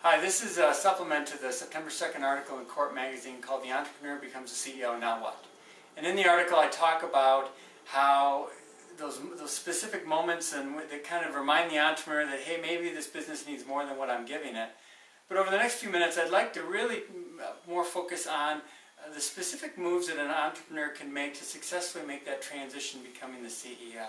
Hi, this is a supplement to the September 2nd article in Corp magazine called "The Entrepreneur Becomes a CEO, Now What?" And in the article I talk about how those specific moments that kind of remind the entrepreneur that, hey, maybe this business needs more than what I'm giving it. But over the next few minutes I'd like to really more focus on the specific moves that an entrepreneur can make to successfully make that transition becoming the CEO.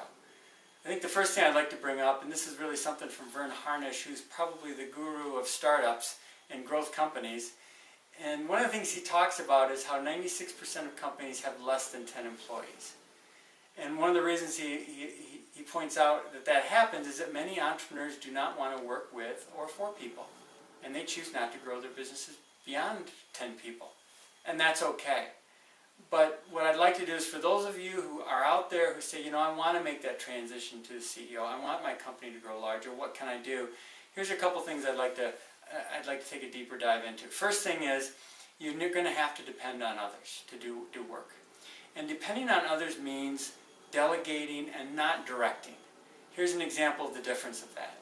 I think the first thing I'd like to bring up, and this is really something from Vern Harnish, who's probably the guru of startups and growth companies, and one of the things he talks about is how 96% of companies have less than 10 employees. And one of the reasons he points out that happens is that many entrepreneurs do not want to work with or for people, and they choose not to grow their businesses beyond 10 people, and that's okay. But what I'd like to do is, for those of you who are out there who say, I want to make that transition to the CEO, I want my company to grow larger, what can I do? Here's a couple things I'd like to take a deeper dive into. First thing is, you're going to have to depend on others to do work. And depending on others means delegating and not directing. Here's an example of the difference of that.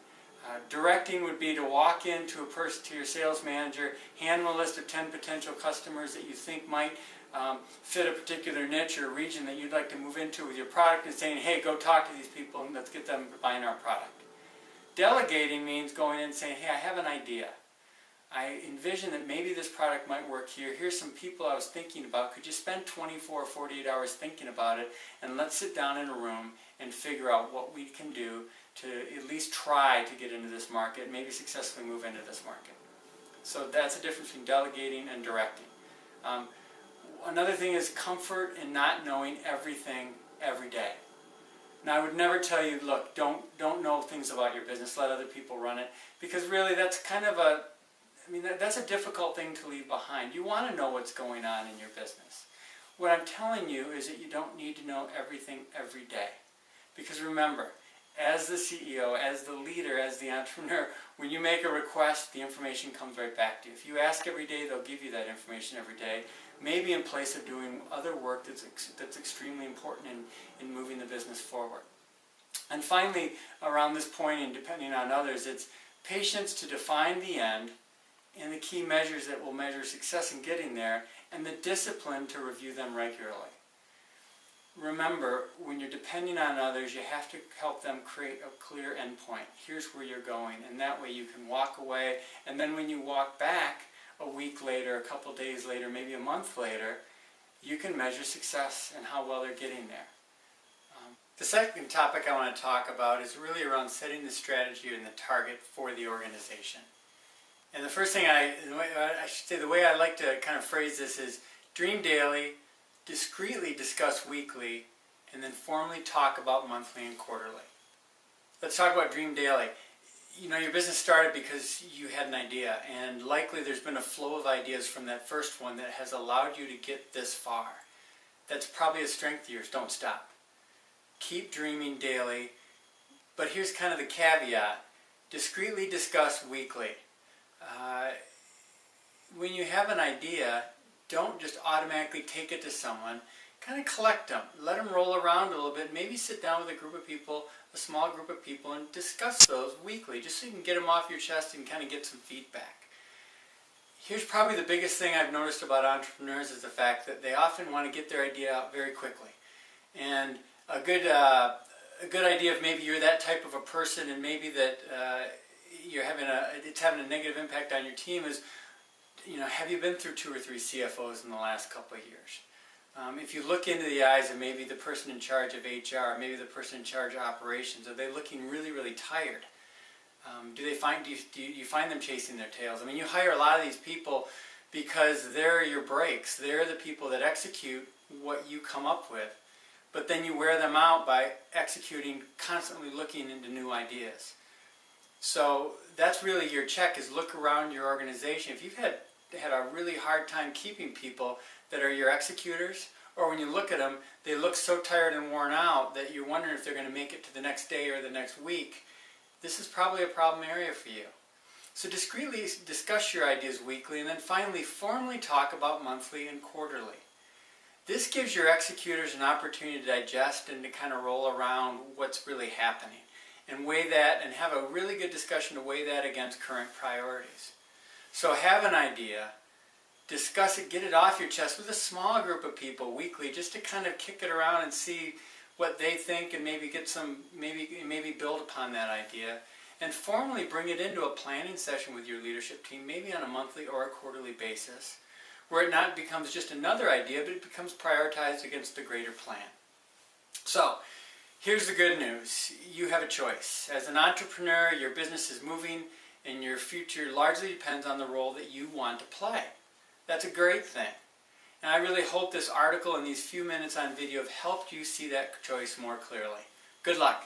Directing would be to walk into to your sales manager, hand them a list of 10 potential customers that you think might fit a particular niche or region that you'd like to move into with your product, and saying, hey, go talk to these people and let's get them buying our product. Delegating means going in and saying, hey, I have an idea. I envision that maybe this product might work here. Here's some people I was thinking about. Could you spend 24 or 48 hours thinking about it, and let's sit down in a room and figure out what we can do to at least try to get into this market, maybe successfully move into this market. So that's the difference between delegating and directing. Another thing is comfort in not knowing everything every day. Now, I would never tell you, look, don't know things about your business, let other people run it, because really that's kind of that's a difficult thing to leave behind. You want to know what's going on in your business. What I'm telling you is that you don't need to know everything every day. Because remember, as the CEO, as the leader, as the entrepreneur, when you make a request, the information comes right back to you. If you ask every day, they'll give you that information every day, maybe in place of doing other work that's extremely important in moving the business forward. And finally, around this point, and depending on others, it's patience to define the end and the key measures that will measure success in getting there, and the discipline to review them regularly. Remember, when you're depending on others, you have to help them create a clear endpoint. Here's where you're going, and that way you can walk away, and then when you walk back a week later, a couple days later, maybe a month later, you can measure success and how well they're getting there. The second topic I want to talk about is really around setting the strategy and the target for the organization. And the first thing the way I like to kind of phrase this is dream daily, discreetly discuss weekly, and then formally talk about monthly and quarterly. Let's talk about dream daily. Your business started because you had an idea, and likely there's been a flow of ideas from that first one that has allowed you to get this far. That's probably a strength of yours. Don't stop. Keep dreaming daily, but here's kind of the caveat. Discreetly discuss weekly. When you have an idea, don't just automatically take it to someone. Kind of collect them. Let them roll around a little bit. Maybe sit down with a group of people, a small group of people, and discuss those weekly, just so you can get them off your chest and kind of get some feedback. Here's probably the biggest thing I've noticed about entrepreneurs is the fact that they often want to get their idea out very quickly. And a good idea, if maybe you're that type of a person, and maybe that it's having a negative impact on your team, is have you been through 2 or 3 CFOs in the last couple of years? If you look into the eyes of maybe the person in charge of HR, maybe the person in charge of operations, are they looking really, really tired? Do you find them chasing their tails? You hire a lot of these people because they're your brakes. They're the people that execute what you come up with, but then you wear them out by executing, constantly looking into new ideas. So that's really your check, is look around your organization. If you've had a really hard time keeping people that are your executors, or when you look at them, they look so tired and worn out that you're wondering if they're going to make it to the next day or the next week, this is probably a problem area for you. So discreetly discuss your ideas weekly, and then finally formally talk about monthly and quarterly. This gives your executors an opportunity to digest and to kind of roll around what's really happening, and weigh that, and have a really good discussion to weigh that against current priorities. So have an idea, discuss it, get it off your chest with a small group of people weekly, just to kind of kick it around and see what they think, and maybe get some, maybe build upon that idea, and formally bring it into a planning session with your leadership team, maybe on a monthly or a quarterly basis, where it not becomes just another idea, but it becomes prioritized against the greater plan. So, here's the good news. You have a choice. As an entrepreneur, your business is moving, and your future largely depends on the role that you want to play. That's a great thing. And I really hope this article and these few minutes on video have helped you see that choice more clearly. Good luck.